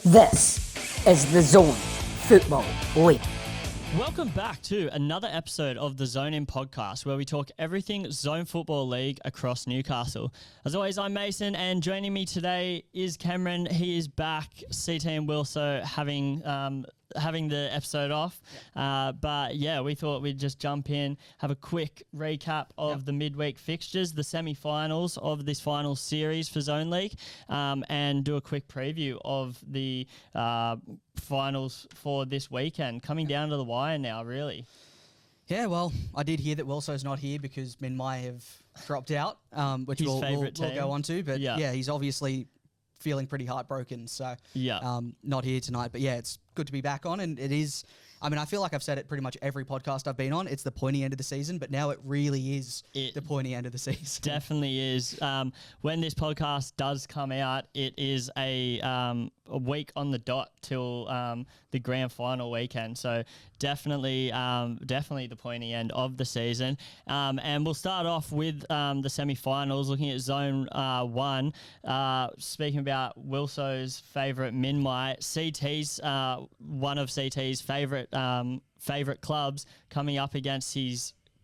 This is the Zone Football League. Welcome back to another episode of the Zone In podcast, where we talk everything Zone Football League across Newcastle. As always, I'm Mason, and joining me today is Cameron. He is back. CT and Wilso having the episode off. But yeah, we thought we'd just jump in, have a quick recap of the midweek fixtures, the semi-finals of this final series for Zone League, and do a quick preview of the finals for this weekend. Coming down to the wire now, really. Yeah, well, I did hear that Wilso's not here because Minmai have dropped out, which His we'll favourite go on to. But Yeah. yeah, he's obviously feeling pretty heartbroken, so not here tonight. But yeah, it's good to be back on, and it is. I mean, I feel like I've said it pretty much every podcast I've been on. It's the pointy end of the season, but now it really is the pointy end of the season. Definitely is. When this podcast does come out, it is a week on the dot till the grand final weekend. So definitely the pointy end of the season. And we'll start off with the semi-finals, looking at Zone 1. Speaking about Wilso's favourite Minmai, CT's one of CT's favourite clubs coming up against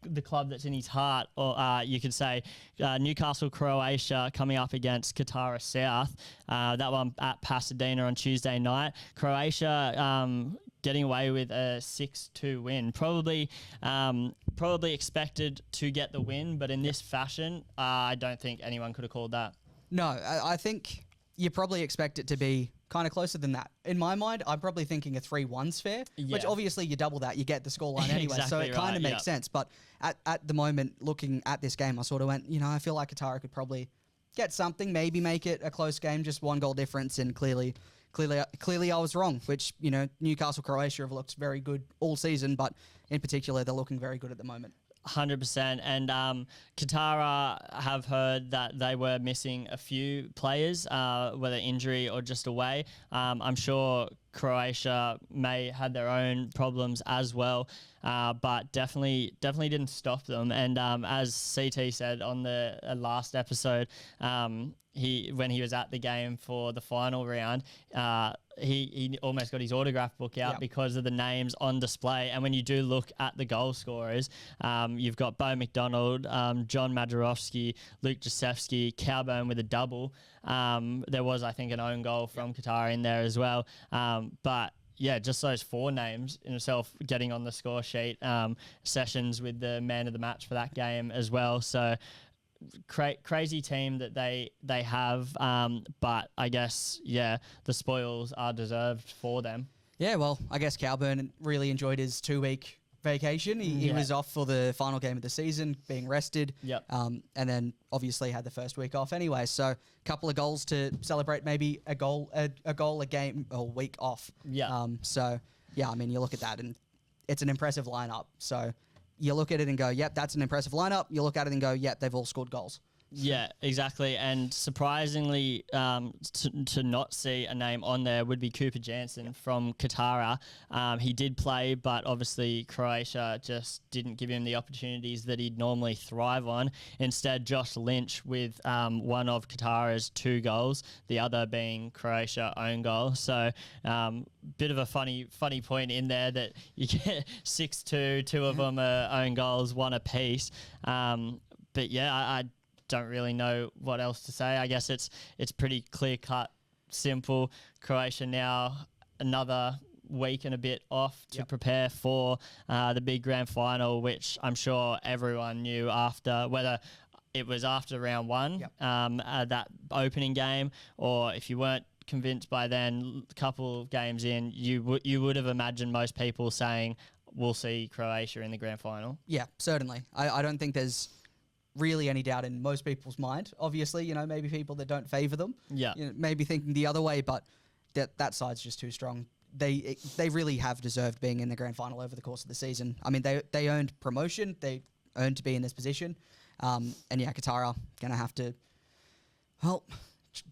the club that's in his heart, or you could say Newcastle Croatia coming up against Katara South. That one at Pasadena on Tuesday night. Croatia getting away with a 6-2 win. Probably expected to get the win, but in this fashion, I don't think anyone could have called that. No, I think you probably expect it to be kind of closer than that. In my mind, I'm probably thinking a 3-1's fair, which obviously you double that, you get the scoreline anyway, Exactly so it kind of right, makes sense. But at the moment, looking at this game, I sort of went, I feel like Katara could probably get something, maybe make it a close game, just one goal difference, and clearly I was wrong, which, Newcastle Croatia have looked very good all season, but in particular, they're looking very good at the moment. 100%. And Katara have heard that they were missing a few players, whether injury or just away. I'm sure Croatia may had their own problems as well, but definitely didn't stop them. And as CT said on the last episode, when he was at the game for the final round, he almost got his autograph book out because of the names on display. And when you do look at the goal scorers, you've got Bo McDonald, John Majerowski, Luke Jasewski, Cowburn with a double. There was, I think, an own goal from Qatar in there as well. But yeah, just those four names in itself getting on the score sheet. Sessions with the man of the match for that game as well. So crazy team that they have, but I guess the spoils are deserved for them. Yeah, well, I guess Cowburn really enjoyed his 2-week vacation. He was off for the final game of the season, being rested. And then obviously had the first week off anyway. So a couple of goals to celebrate, maybe a goal a game or week off. So yeah, I mean, you look at that and it's an impressive lineup. So you look at it and go, yep, that's an impressive lineup. You look at it and go, yep, they've all scored goals. Yeah, exactly. And surprisingly, to not see a name on there would be Cooper Jansen from Katara. He did play, but obviously Croatia just didn't give him the opportunities that he'd normally thrive on. Instead, Josh Lynch with one of Katara's 2 goals, the other being Croatia own goal. So bit of a funny point in there that you get 6-2, 2 of them are own goals, 1 apiece. But yeah, I don't really know what else to say. I guess it's pretty clear cut, simple. Croatia now another week and a bit off to prepare for the big grand final, which I'm sure everyone knew after, whether it was after round 1, that opening game, or if you weren't convinced by then, a couple of games in, you would have imagined most people saying we'll see Croatia in the grand final. Yeah, certainly. I don't think there's really any doubt in most people's mind. Obviously, maybe people that don't favour them, maybe thinking the other way, but that side's just too strong. They really have deserved being in the grand final over the course of the season. I mean, they earned promotion. They earned to be in this position. And yeah, Katara going to have to,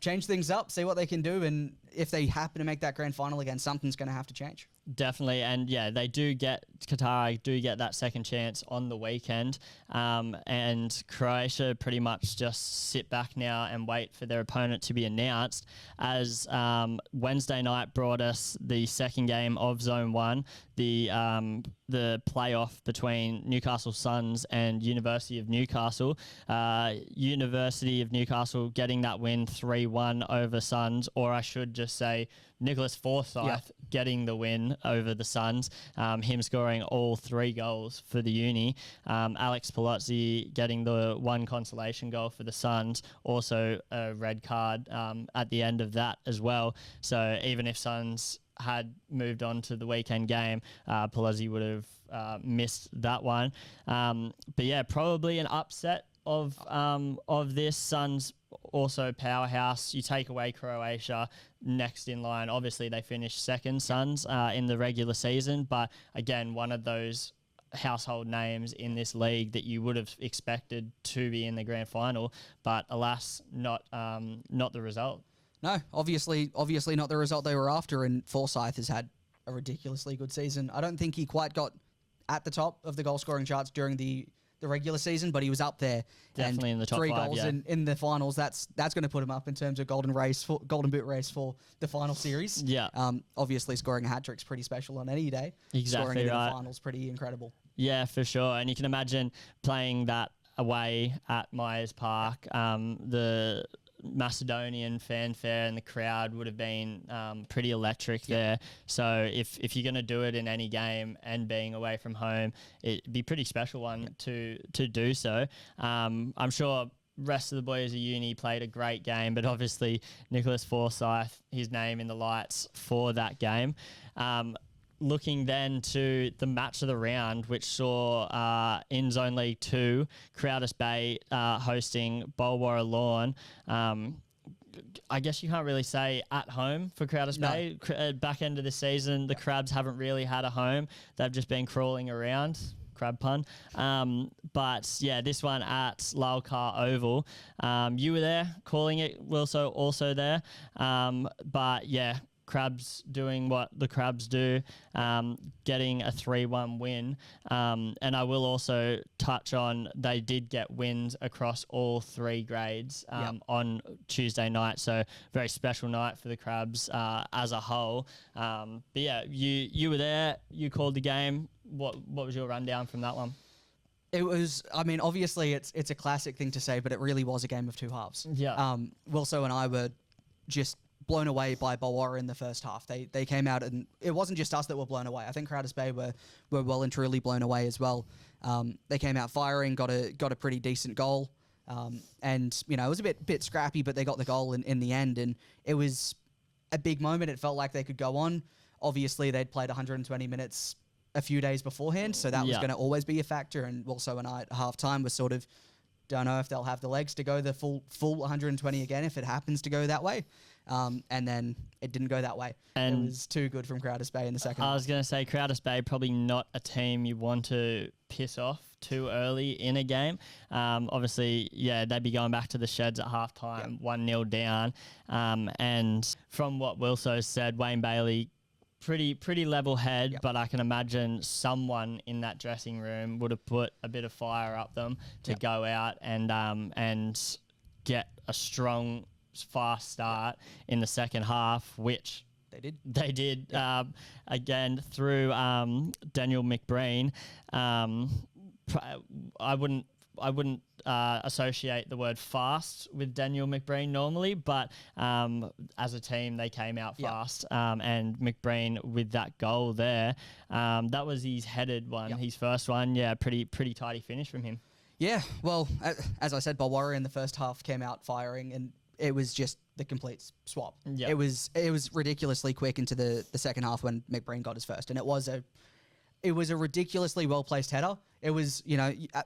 change things up, see what they can do. And if they happen to make that grand final again, something's going to have to change. Definitely, and yeah, they do get Qatar do get that second chance on the weekend, and Croatia pretty much just sit back now and wait for their opponent to be announced. As Wednesday night brought us the second game of Zone 1, the playoff between Newcastle Suns and University of Newcastle. University of Newcastle getting that win 3-1 over Suns, or I should just say Nicholas Forsyth getting the win over the Suns, him scoring all 3 goals for the Uni. Alex Palazzi getting the 1 consolation goal for the Suns, also a red card at the end of that as well. So even if Suns had moved on to the weekend game, Palazzi would have missed that one. But yeah, probably an upset of this. Suns also powerhouse. You take away Croatia, next in line. Obviously, they finished second, Suns, in the regular season. But again, one of those household names in this league that you would have expected to be in the grand final. But alas, not the result. No, obviously not the result they were after. And Forsyth has had a ridiculously good season. I don't think he quite got at the top of the goal scoring charts during the regular season, but he was up there. Definitely in the top 3 5, goals in the finals. That's going to put him up in terms of golden boot race for the final series. Yeah. Obviously scoring a hat trick's pretty special on any day. Exactly scoring it right. in the finals pretty incredible. Yeah, for sure. And you can imagine playing that away at Myers Park. The Macedonian fanfare and the crowd would have been pretty electric there. So if you're going to do it in any game and being away from home, it'd be a pretty special one to do so. I'm sure rest of the boys at Uni played a great game, but obviously Nicholas Forsyth, his name in the lights for that game. Looking then to the match of the round, which saw in Zone League 2, Crowders Bay hosting Bulwarra Lawn. I guess you can't really say at home for Crowders Bay. Back end of the season, the Crabs haven't really had a home. They've just been crawling around. Crab pun. But yeah, this one at Lalkar Oval. You were there calling it, Wilso also there. But yeah, Crabs doing what the Crabs do, getting a 3-1 win. And I will also touch on they did get wins across all 3 grades on Tuesday night. So very special night for the Crabs as a whole. But yeah, you were there, you called the game. What was your rundown from that one? It was, I mean, obviously it's a classic thing to say, but it really was a game of 2 halves. Yeah. Wilso and I were just blown away by Bulwarra in the first half. They came out, and it wasn't just us that were blown away. I think Crowders Bay were well and truly blown away as well. They came out firing, got a pretty decent goal, and it was a bit scrappy, but they got the goal in the end, and it was a big moment. It felt like they could go on. Obviously, they'd played 120 minutes a few days beforehand, so that was going to always be a factor. And Wilso and I at halftime were sort of, don't know if they'll have the legs to go the full 120 again if it happens to go that way. And then it didn't go that way. And it was too good from Crowders Bay in the second half. I was going to say Crowders Bay, probably not a team you want to piss off too early in a game. Obviously, yeah, they'd be going back to the sheds at halftime, 1-0 down. And from what Wilso said, Wayne Bailey, pretty level head, but I can imagine someone in that dressing room would have put a bit of fire up them to go out and get a strong, fast start in the second half, which they did again through Daniel McBreen. I wouldn't associate the word fast with Daniel McBreen normally, but as a team they came out fast, and McBreen with that goal there, that was his headed one, his first one. Pretty tidy finish from him. Yeah, well, as I said, Bulwarra in the first half came out firing, and it was just the complete swap. Yep. It was ridiculously quick into the second half when McBreen got his first, and it was a ridiculously well-placed header. It was,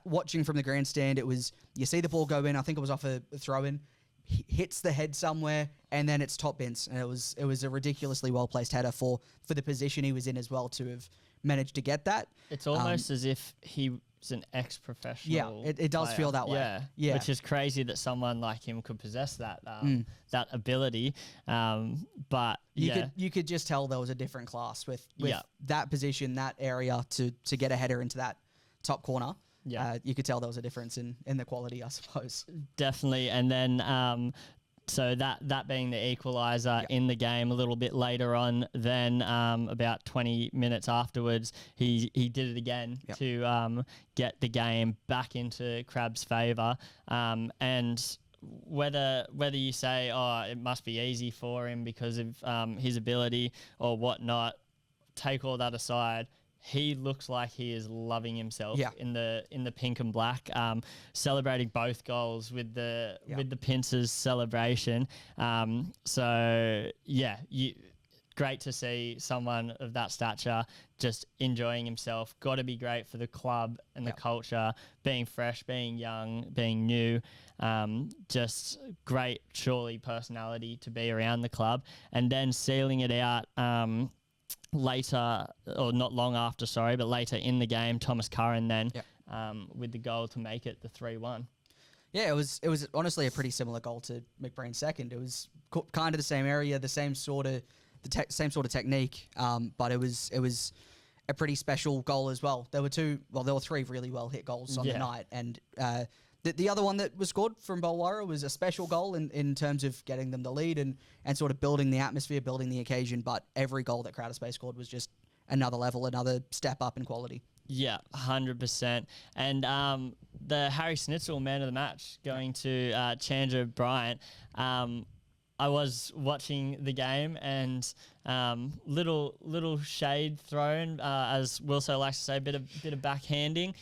watching from the grandstand, it was, you see the ball go in, I think it was off a throw-in, hits the head somewhere, and then it's top bins. And it was a ridiculously well-placed header for the position he was in as well to have managed to get that. It's almost as if he he's an ex-professional. Yeah, it does player. feel that way. Yeah. Which is crazy that someone like him could possess that that ability. But you could just tell there was a different class with that position, that area to get a header into that top corner. Yeah, you could tell there was a difference in the quality, I suppose. Definitely, and then. So that being the equaliser in the game a little bit later on, then about 20 minutes afterwards, he did it again to get the game back into Crab's favour. And whether you say, oh, it must be easy for him because of his ability or whatnot, take all that aside. He looks like he is loving himself in the pink and black, celebrating both goals with the pincers celebration. Great to see someone of that stature just enjoying himself. Got to be great for the club and the culture, being fresh, being young, being new. Just great, surely personality to be around the club, and then sealing it out. Later, or not long after, but later in the game, Thomas Curran then with the goal to make it the 3-1. Yeah, it was honestly a pretty similar goal to McBrain's second. It was kind of the same area, the same sort of technique, but it was a pretty special goal as well. There were three really well hit goals on the night, and the other one that was scored from Bulwarra was a special goal in terms of getting them the lead and sort of building the atmosphere, building the occasion. But every goal that Crowder Space scored was just another level, another step up in quality. Yeah, 100%. And the Harry Snitzel man of the match going to Chandra Bryant. I was watching the game and little shade thrown, as Wilso likes to say, bit of backhanding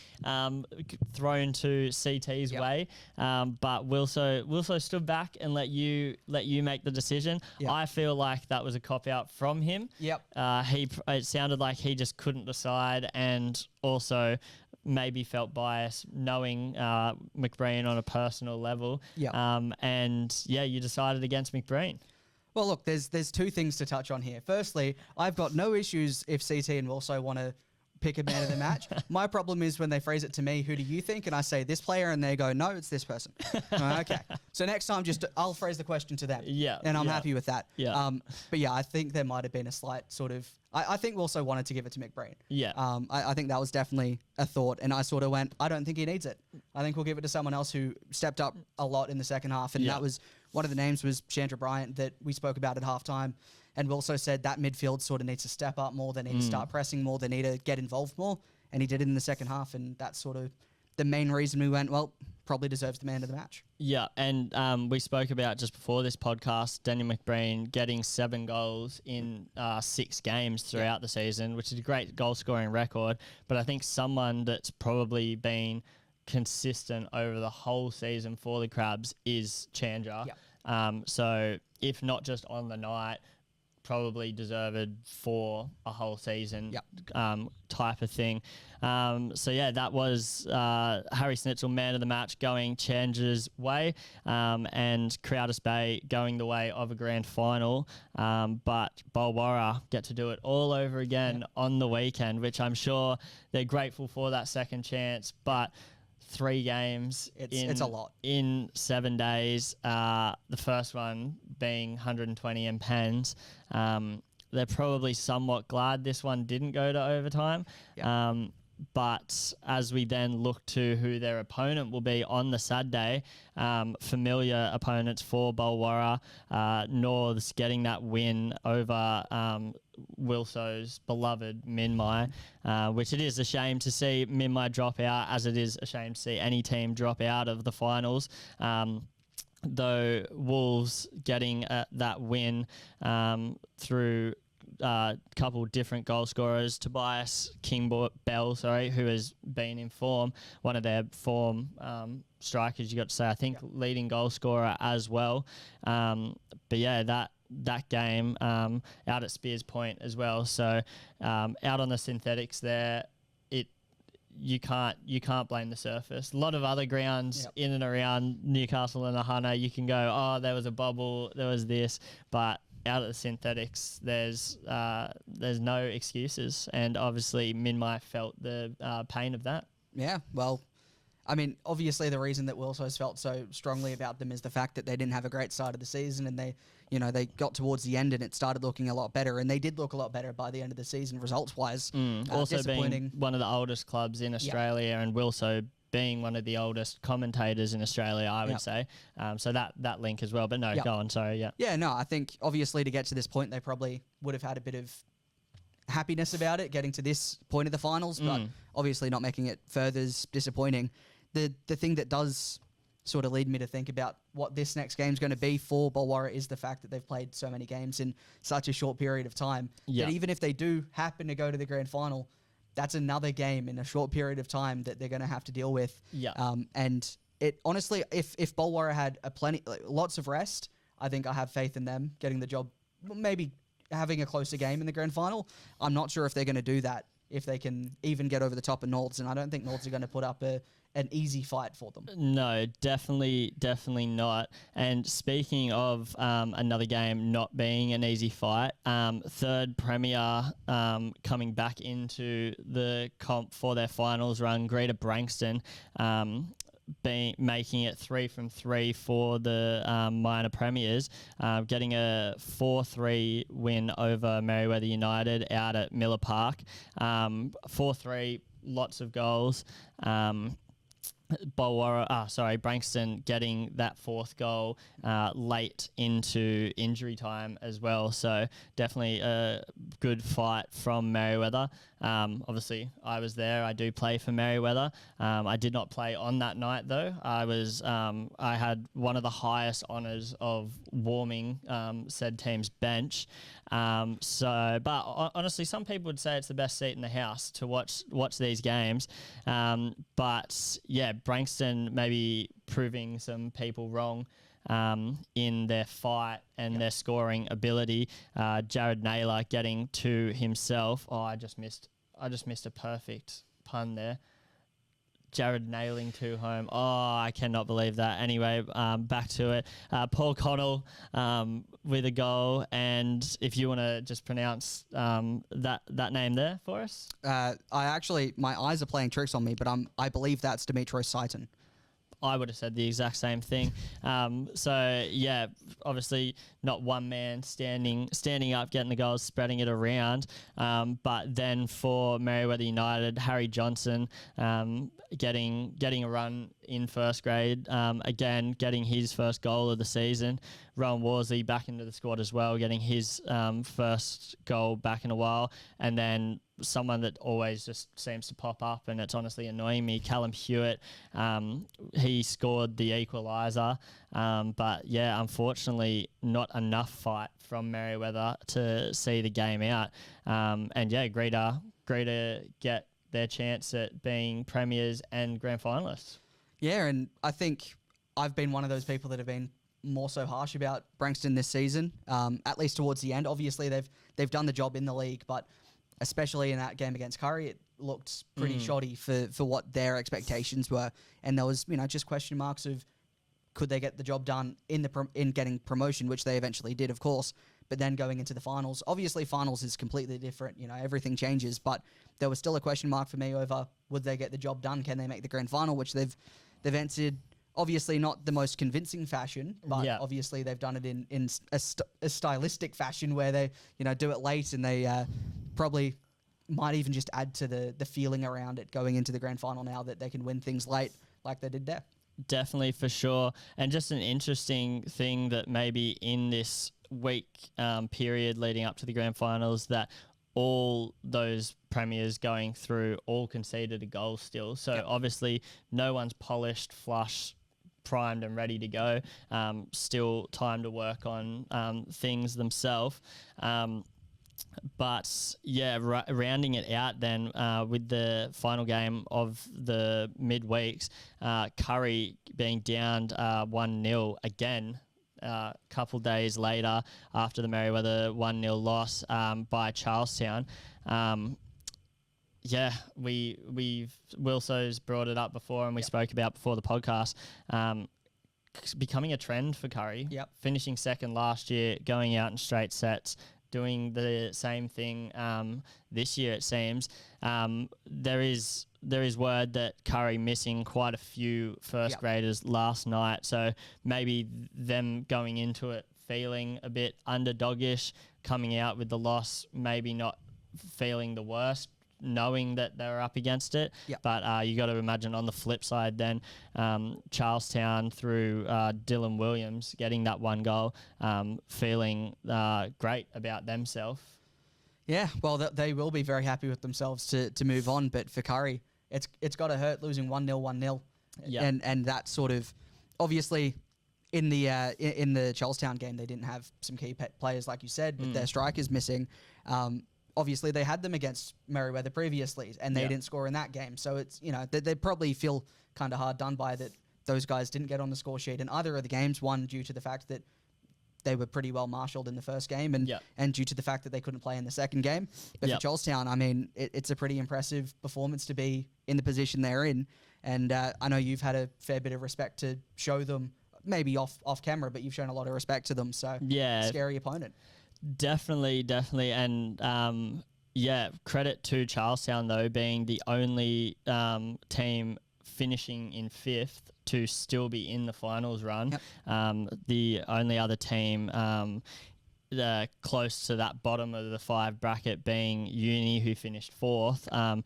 thrown to CT's way. But Wilso stood back and let you make the decision. Yep. I feel like that was a cop out from him. Yep. It sounded like he just couldn't decide, and also maybe felt biased knowing McBreen on a personal level. You decided against McBreen. Well, look, there's two things to touch on here. Firstly, I've got no issues if CT and Wilso want to pick a man of the match. My problem is when they phrase it to me, who do you think? And I say this player, and they go, no, it's this person. Okay. So next time, I'll phrase the question to them. Yeah. And I'm happy with that. Yeah. But yeah, I think there might have been a slight sort of, I think Wilso wanted to give it to McBreen. Yeah. I think that was definitely a thought, and I sort of went, I don't think he needs it. I think we'll give it to someone else who stepped up a lot in the second half, and that was one of the names was Chandra Bryant that we spoke about at halftime. And Wilso said that midfield sort of needs to step up more. They need to start pressing more. They need to get involved more. And he did it in the second half. And that's sort of the main reason we went, well, probably deserves the man of the match. Yeah, and we spoke about just before this podcast, Daniel McBreen getting 7 goals in 6 games throughout the season, which is a great goal-scoring record. But I think someone that's probably been consistent over the whole season for the Crabs is Chandra. So if not just on the night, probably deserved for a whole season type of thing. That was Harry Snitzel, man of the match, going Chandra's way, and Crowders Bay going the way of a grand final. But Bulwarra get to do it all over again on the weekend, which I'm sure they're grateful for that second chance. But 3 games it's a lot in 7 days. The first one being 120 in pens. They're probably somewhat glad this one didn't go to overtime. But as we then look to who their opponent will be on the Saturday, familiar opponents for Bulwarra, Norths getting that win over Wilso's beloved Minmai, which it is a shame to see Minmai drop out, as it is a shame to see any team drop out of the finals. Though Wolves getting that win through a couple different goal scorers, Tobias King-Bell, who has been in form, one of their form strikers, you got to say, I think leading goal scorer as well. That game out at Spears Point as well. So out on the synthetics there, you can't blame the surface. A lot of other grounds in and around Newcastle and Ahana, you can go, oh, there was a bubble, there was this, but out of the synthetics, there's no excuses, and obviously Minmai felt the pain of that. Yeah, well, I mean, obviously the reason that Wilso's felt so strongly about them is the fact that they didn't have a great start of the season, and they got towards the end and it started looking a lot better, and they did look a lot better by the end of the season results-wise. Also being one of the oldest clubs in Australia, and Wilso being one of the oldest commentators in Australia, I would say. So that link as well. But no, go on, sorry, Yeah, no, I think obviously to get to this point, they probably would have had a bit of happiness about it, getting to this point of the finals, but obviously not making it further is disappointing. The thing that does sort of lead me to think about what this next game's going to be for Bulwarra is the fact that they've played so many games in such a short period of time. That even if they do happen to go to the grand final, that's another game in a short period of time that they're going to have to deal with. And it honestly, if Bulwarra had lots of rest, I think I have faith in them getting the job, maybe having a closer game in the grand final. I'm not sure if they're going to do that, if they can even get over the top of Norths, and I don't think Norths are going to put up an easy fight for them. No, definitely not. And speaking of another game not being an easy fight, third Premier coming back into the comp for their finals run, Greater Branxton, making it 3 from 3 for the minor premiers, getting a 4-3 win over Merewether United out at Miller Park. 4-3, lots of goals. Branxton getting that fourth goal late into injury time as well. So definitely a good fight from Merewether. Obviously, I was there. I do play for Merewether. I did not play on that night though. I had one of the highest honours of warming said team's bench. But honestly, some people would say it's the best seat in the house to watch these games. But yeah, Branxton maybe proving some people wrong in their fight and their scoring ability. Jared Naylor getting to himself. Oh, I just missed a perfect pun there. Jared nailing 2 home. Oh, I cannot believe that. Anyway, back to it. Paul Connell with a goal. And if you want to just pronounce that name there for us. My eyes are playing tricks on me, but I believe that's Dimitros Saiton. I would have said the exact same thing. So yeah, obviously not one man standing up, getting the goals, spreading it around. But then for Merewether United, Harry Johnson getting a run in first grade, again getting his first goal of the season. Rowan Worsley back into the squad as well, getting his first goal back in a while, and then someone that always just seems to pop up, and it's honestly annoying me, Callum Hewitt. He scored the equaliser, but yeah, unfortunately not enough fight from Merewether to see the game out. And yeah, Greater get their chance at being premiers and grand finalists. Yeah, and I think I've been one of those people that have been more so harsh about Branxton this season, at least towards the end. Obviously, they've done the job in the league, but especially in that game against Curry, it looked pretty shoddy for what their expectations were. And there was, just question marks of could they get the job done in getting promotion, which they eventually did, of course. But then going into the finals, obviously finals is completely different. Everything changes, but there was still a question mark for me over would they get the job done? Can they make the grand final? Which they've answered. Obviously not the most convincing fashion, but obviously they've done it in a stylistic fashion where they, do it late, and they probably might even just add to the feeling around it going into the grand final now that they can win things late like they did there. Definitely, for sure. And just an interesting thing that maybe in this week period leading up to the grand finals, that all those premiers going through all conceded a goal still. So obviously no one's polished, flush, primed and ready to go. Still time to work on things themselves. But yeah, rounding it out then with the final game of the midweeks, Curry being downed 1-0 again. Couple days later after the Merewether 1-0 loss by Charlestown. Wilso's brought it up before, and we spoke about before the podcast. Becoming a trend for Curry. Yep. Finishing second last year, going out in straight sets, doing the same thing this year, it seems. There is word that Curry missing quite a few first graders last night, so maybe them going into it feeling a bit underdoggish, coming out with the loss, maybe not feeling the worst, knowing that they were up against it. But you got to imagine on the flip side then, Charlestown through Dylan Williams getting that one goal, feeling great about themselves. Yeah, well, they will be very happy with themselves to move on. But for Curry, it's got to hurt losing 1-0, 1-0. And that sort of, obviously, in the Charlestown game, they didn't have some key players, like you said, with their strikers missing. Obviously, they had them against Merewether previously, and they didn't score in that game. So it's, they probably feel kind of hard done by that those guys didn't get on the score sheet in either of the games, one due to the fact that they were pretty well marshalled in the first game, and due to the fact that they couldn't play in the second game. But for Charlestown, I mean, it's a pretty impressive performance to be in the position they're in. And I know you've had a fair bit of respect to show them, maybe off camera, but you've shown a lot of respect to them. So scary opponent. Definitely. And credit to Charlestown, though, being the only team finishing in 5th to still be in the finals run. The only other team close to that bottom of the 5 bracket being Uni, who finished 4th.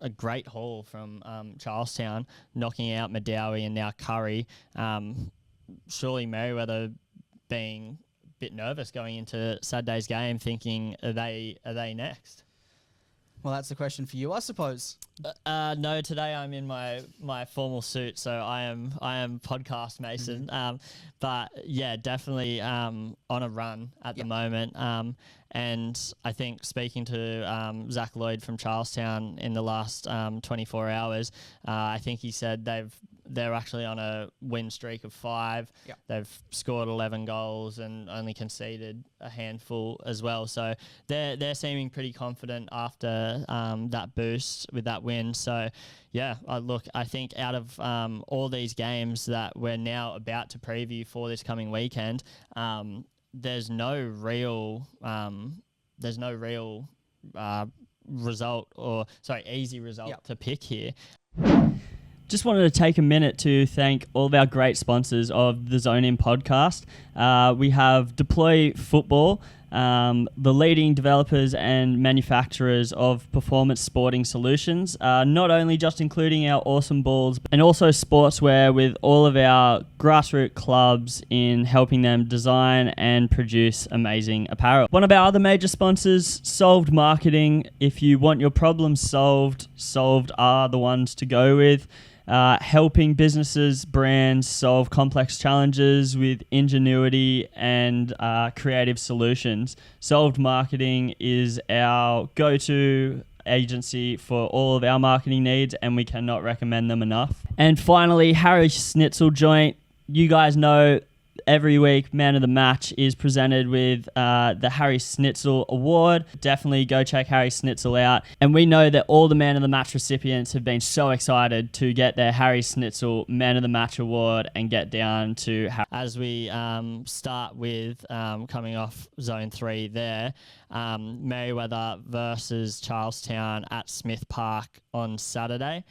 A great haul from Charlestown, knocking out Madawi and now Curry. Surely Merewether being a bit nervous going into Saturday's game, thinking, are they next? Well, that's the question for you, I suppose. No, today I'm in my formal suit, so I am podcast Mason. But yeah, definitely on a run at the moment. And I think speaking to Zach Lloyd from Charlestown in the last 24 hours, I think he said they're actually on a win streak of 5. They've scored 11 goals and only conceded a handful as well. So they're seeming pretty confident after that boost with that win. So yeah, I think out of all these games that we're now about to preview for this coming weekend, there's no real easy result to pick here. Just wanted to take a minute to thank all of our great sponsors of the Zone In podcast. We have Deploy Football, the leading developers and manufacturers of performance sporting solutions, not only just including our awesome balls, and also sportswear with all of our grassroots clubs in helping them design and produce amazing apparel. One of our other major sponsors, Solved Marketing. If you want your problems solved are the ones to go with. Helping businesses, brands solve complex challenges with ingenuity and creative solutions. Solved Marketing is our go-to agency for all of our marketing needs, and we cannot recommend them enough. And finally, Harry Schnitzel Joint. You guys know every week Man of the Match is presented with the Harry Schnitzel Award. Definitely go check Harry Schnitzel out. And we know that all the Man of the Match recipients have been so excited to get their Harry Schnitzel Man of the Match Award and get down to as we start with coming off Zone 3 there, Merewether versus Charlestown at Smith Park on Saturday.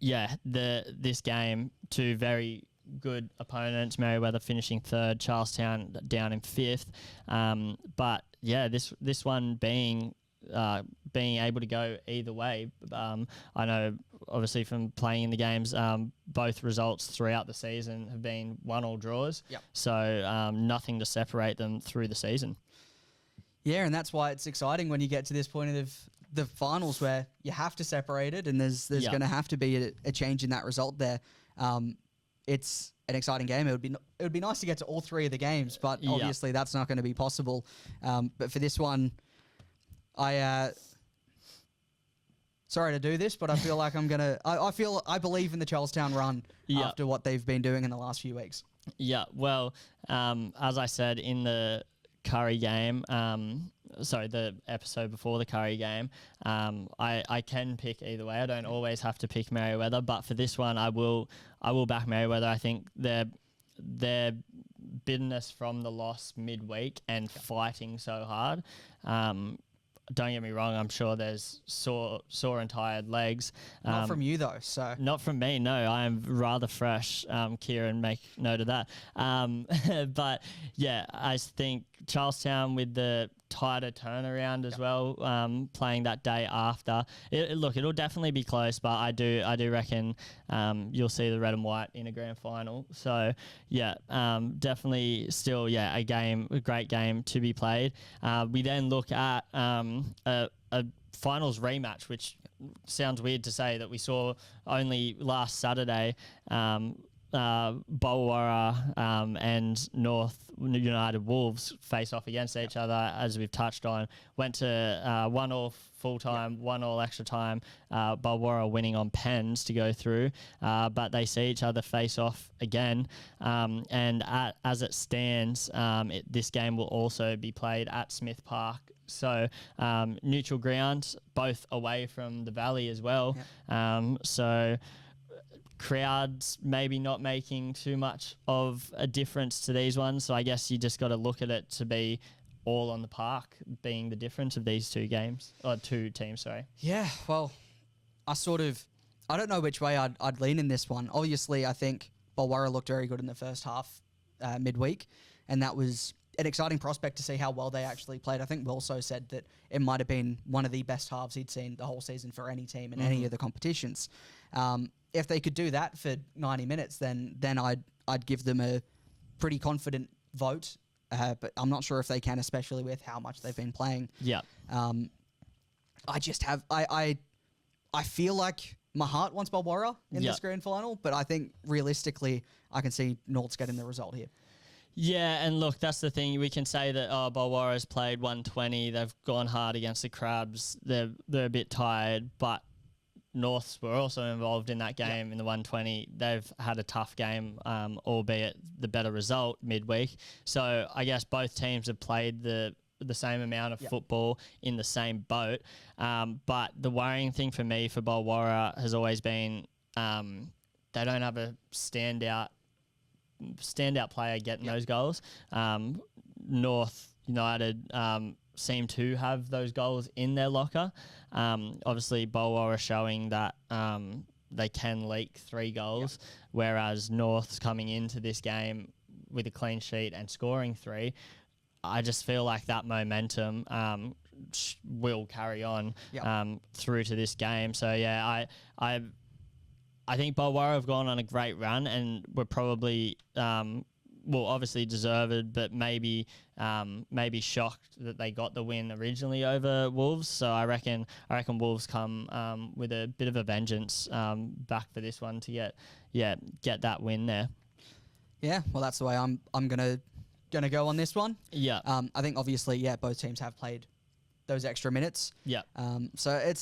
This game, two very good opponents, Merewether finishing 3rd, Charlestown down in 5th. But yeah, this one being able to go either way. I know obviously from playing in the games, both results throughout the season have been 1-1 draws. So nothing to separate them through the season. Yeah, and that's why it's exciting when you get to this point of the finals where you have to separate it, and there's going to have to be a change in that result there. It's an exciting game. It would be nice to get to all 3 of the games, but obviously that's not going to be possible. But for this one, sorry to do this, but I feel like I believe in the Charlestown run after what they've been doing in the last few weeks. Yeah, well, as I said in the Curry game, the episode before the Curry game, I can pick either way. I don't always have to pick Merewether, but for this one, I will back Merewether. I think they're bitterness from the loss midweek and fighting so hard. Don't get me wrong, I'm sure there's sore and tired legs. Not from you, though. So not from me, no. I am rather fresh, Kieran, make note of that. But, yeah, I think Charlestown with the tighter turnaround as well, playing that day after. It'll definitely be close, but I do reckon you'll see the red and white in a grand final. So, yeah, definitely still, a great game to be played. We then look at a finals rematch, which sounds weird to say that we saw only last Saturday. Bulwarra and North United Wolves face off against each other, as we've touched on. Went to 1-1 full time, 1-1 extra time. Bulwarra winning on pens to go through, but they see each other face off again. And as it stands, this game will also be played at Smith Park. So neutral ground, both away from the Valley as well. So crowds maybe not making too much of a difference to these ones. So I guess you just got to look at it to be all on the park being the difference of these two teams, sorry. Yeah, well, I don't know which way I'd lean in this one. Obviously, I think Bulwarra looked very good in the first half midweek, and that was an exciting prospect to see how well they actually played. I think Wilso said that it might have been one of the best halves he'd seen the whole season for any team in any of the competitions. If they could do that for 90 minutes, then I'd give them a pretty confident vote. But I'm not sure if they can, especially with how much they've been playing. Yeah. I just have I feel like my heart wants Bulwarra in this grand final, but I think realistically I can see Norths getting the result here. Yeah, and look, that's the thing. We can say that Bulwarra's played 120. They've gone hard against the Crabs. They're a bit tired, but Norths were also involved in that game in the 120. They've had a tough game, albeit the better result midweek. So I guess both teams have played the same amount of football in the same boat. But the worrying thing for me for Bulwarra has always been they don't have a standout player getting those goals. North United seem to have those goals in their locker. Obviously, Bulwarra showing that they can leak 3 goals, whereas North's coming into this game with a clean sheet and scoring 3. I just feel like that momentum will carry on through to this game. So, yeah, I think Bulwarra have gone on a great run and were probably, obviously deserved, but maybe shocked that they got the win originally over Wolves. So I reckon Wolves come with a bit of a vengeance back for this one to get that win there. Yeah, well, that's the way I'm gonna go on this one. Yeah. I think obviously, both teams have played those extra minutes. Yeah. So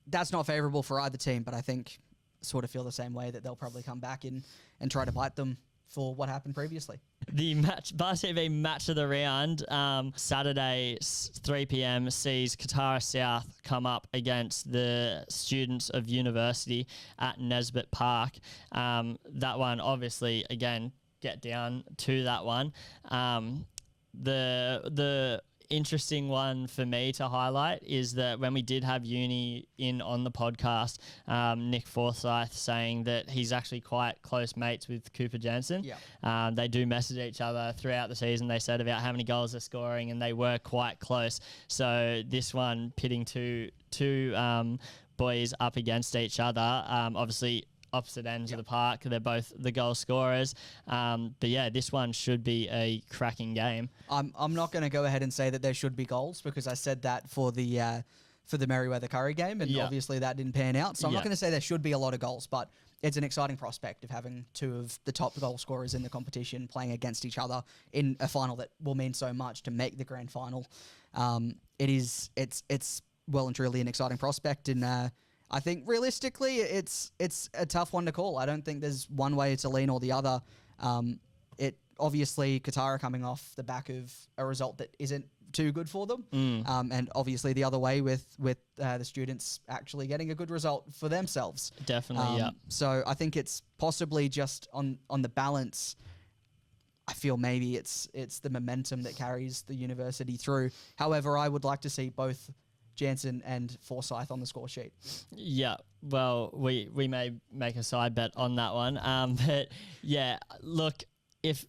that's not favourable for either team, but I think sort of feel the same way that they'll probably come back in and try to bite them for what happened previously. The Buzz TV match of the round, Saturday 3 p.m. sees Katara South come up against the Students of University at Nesbitt Park. That one, obviously, again, get down to that one. The interesting one for me to highlight is that when we did have Uni in on the podcast, Nick Forsyth saying that he's actually quite close mates with Cooper Jansen. Yeah. They do message each other throughout the season. They said about how many goals they're scoring, and they were quite close. So this one pitting two boys up against each other, obviously opposite ends of the park. They're both the goal scorers. But yeah, this one should be a cracking game. I'm not going to go ahead and say that there should be goals, because I said that for the Merriweather Curry game, and obviously that didn't pan out. So I'm not going to say there should be a lot of goals, but it's an exciting prospect of having 2 of the top goal scorers in the competition playing against each other in a final that will mean so much to make the grand final. It's well and truly an exciting prospect, and I think realistically it's a tough one to call. I don't think there's one way to lean or the other. It obviously Katara coming off the back of a result that isn't too good for them, and obviously the other way with the Students actually getting a good result for themselves. Definitely, yeah. So I think it's possibly just on the balance. I feel maybe it's the momentum that carries the university through. However, I would like to see both Jansen and Forsyth on the score sheet. Yeah, well, we may make a side bet on that one. But yeah, look, if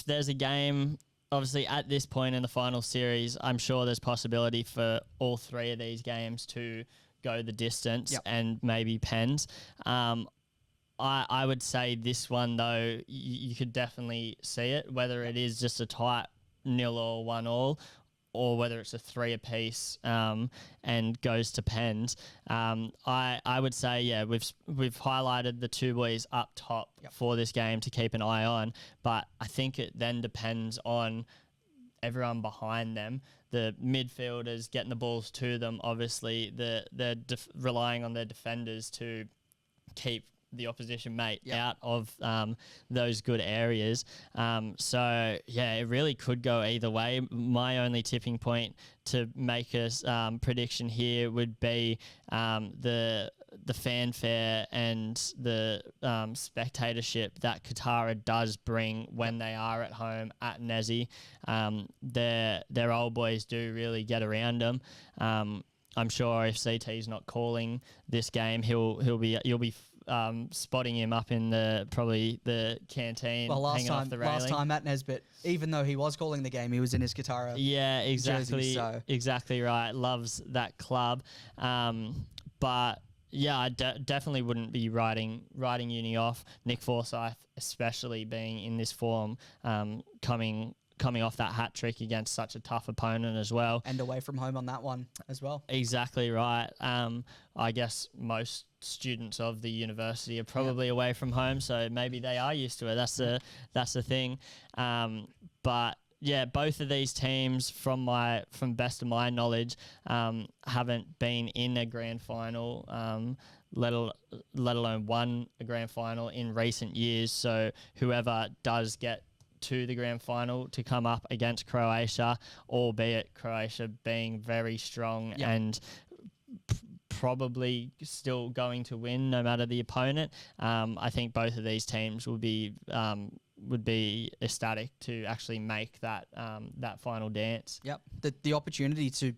there's a game, obviously at this point in the final series, I'm sure there's possibility for all three of these games to go the distance and maybe pens. I would say this one, though, you could definitely see it, whether it is just a tight 0-0, 1-1, or whether it's a 3 apiece and goes to pens. I would say, yeah, we've highlighted the two boys up top for this game to keep an eye on, but I think it then depends on everyone behind them. The midfielders getting the balls to them, obviously, they're relying on their defenders to keep the opposition mate out of those good areas. So, yeah, it really could go either way. My only tipping point to make a prediction here would be the fanfare and the spectatorship that Katara does bring when they are at home at Nezzy. Their old boys do really get around them. I'm sure if CT's not calling this game, you'll be spotting him up in probably the canteen. Well, last time at Nesbitt, even though he was calling the game, he was in his Katara. Yeah, exactly. Jersey, so. Exactly right. Loves that club. But yeah, I definitely wouldn't be writing Uni off. Nick Forsyth, especially being in this form, coming off that hat trick against such a tough opponent as well. And away from home on that one as well. Exactly right. I guess most students of the university are probably away from home, so maybe they are used to it. That's the thing. But yeah, both of these teams, from best of my knowledge, haven't been in a grand final, let alone won a grand final in recent years. So whoever does get to the grand final to come up against Croatia, albeit Croatia being very strong and probably still going to win no matter the opponent. I think both of these teams would be ecstatic to actually make that final dance. Yep, the opportunity to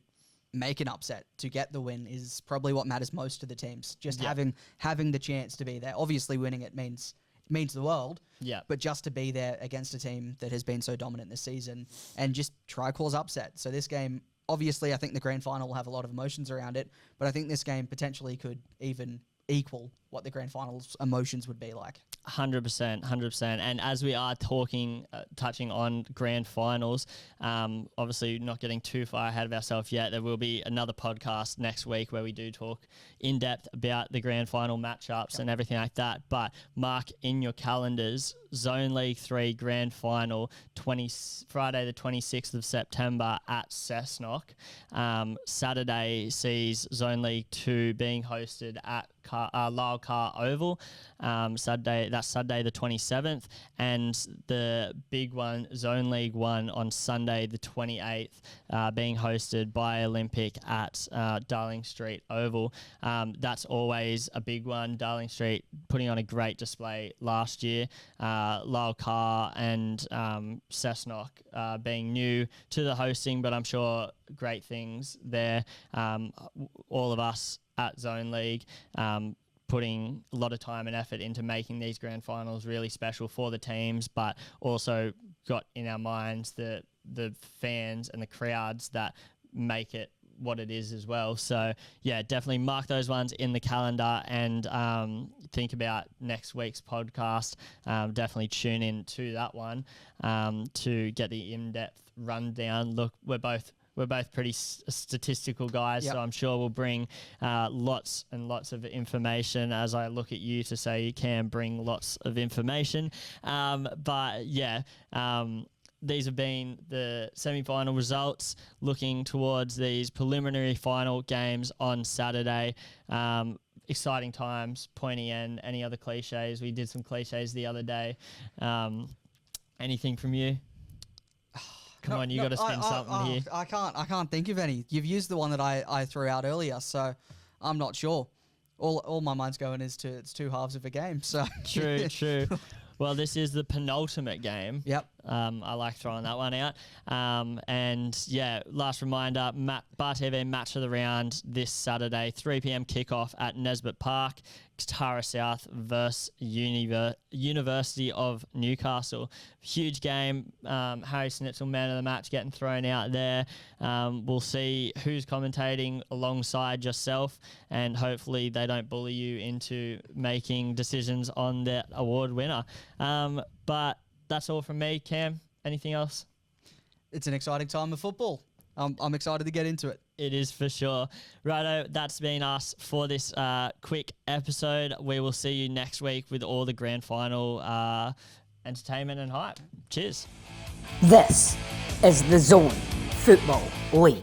make an upset, to get the win, is probably what matters most to the teams. Just having the chance to be there. Obviously, winning it means the world. Yeah. But just to be there against a team that has been so dominant this season and just try cause upset. So this game, obviously, I think the grand final will have a lot of emotions around it, but I think this game potentially could even equal what the grand final's emotions would be like. 100%. And as we are touching on grand finals, obviously not getting too far ahead of ourselves yet, there will be another podcast next week where we do talk in depth about the grand final matchups and everything like that. But mark in your calendars, Zone League 3 grand final, Friday the 26th of September at Cessnock. Saturday sees Zone League 2 being hosted at Lyle Carr Oval. That's Saturday the 27th, and the big one, Zone League 1, on Sunday the 28th, being hosted by Olympic at Darling Street Oval. That's always a big one. Darling Street putting on a great display last year. Lyle Carr and Cessnock being new to the hosting, but I'm sure great things there. All of us at Zone League putting a lot of time and effort into making these grand finals really special for the teams, but also got in our minds the fans and the crowds that make it what it is as well. So yeah, definitely mark those ones in the calendar and think about next week's podcast. Definitely tune in to that one to get the in-depth rundown. Look, we're both pretty statistical guys, so I'm sure we'll bring lots and lots of information, as I look at you to say you can bring lots of information. But yeah, these have been the semi-final results, looking towards these preliminary final games on Saturday. Exciting times, pointy end, any other cliches? We did some cliches the other day. Anything from you? Come on, you got to spin something here. I can't think of any. You've used the one that I threw out earlier, so I'm not sure. All my mind's going is to it's two halves of a game. So true. Well, this is the penultimate game. Yep. I like throwing that one out. And yeah, last reminder, Bar TV match of the round this Saturday, 3 p.m. kickoff at Nesbitt Park, Katara South versus University of Newcastle. Huge game. Harry Snitzel, man of the match, getting thrown out there. We'll see who's commentating alongside yourself, and hopefully they don't bully you into making decisions on the award winner. But that's all from me. Cam, anything else? It's an exciting time of football. I'm excited to get into it. It is for sure. Righto, that's been us for this quick episode. We will see you next week with all the grand final entertainment and hype. Cheers. This is the Zone Football League.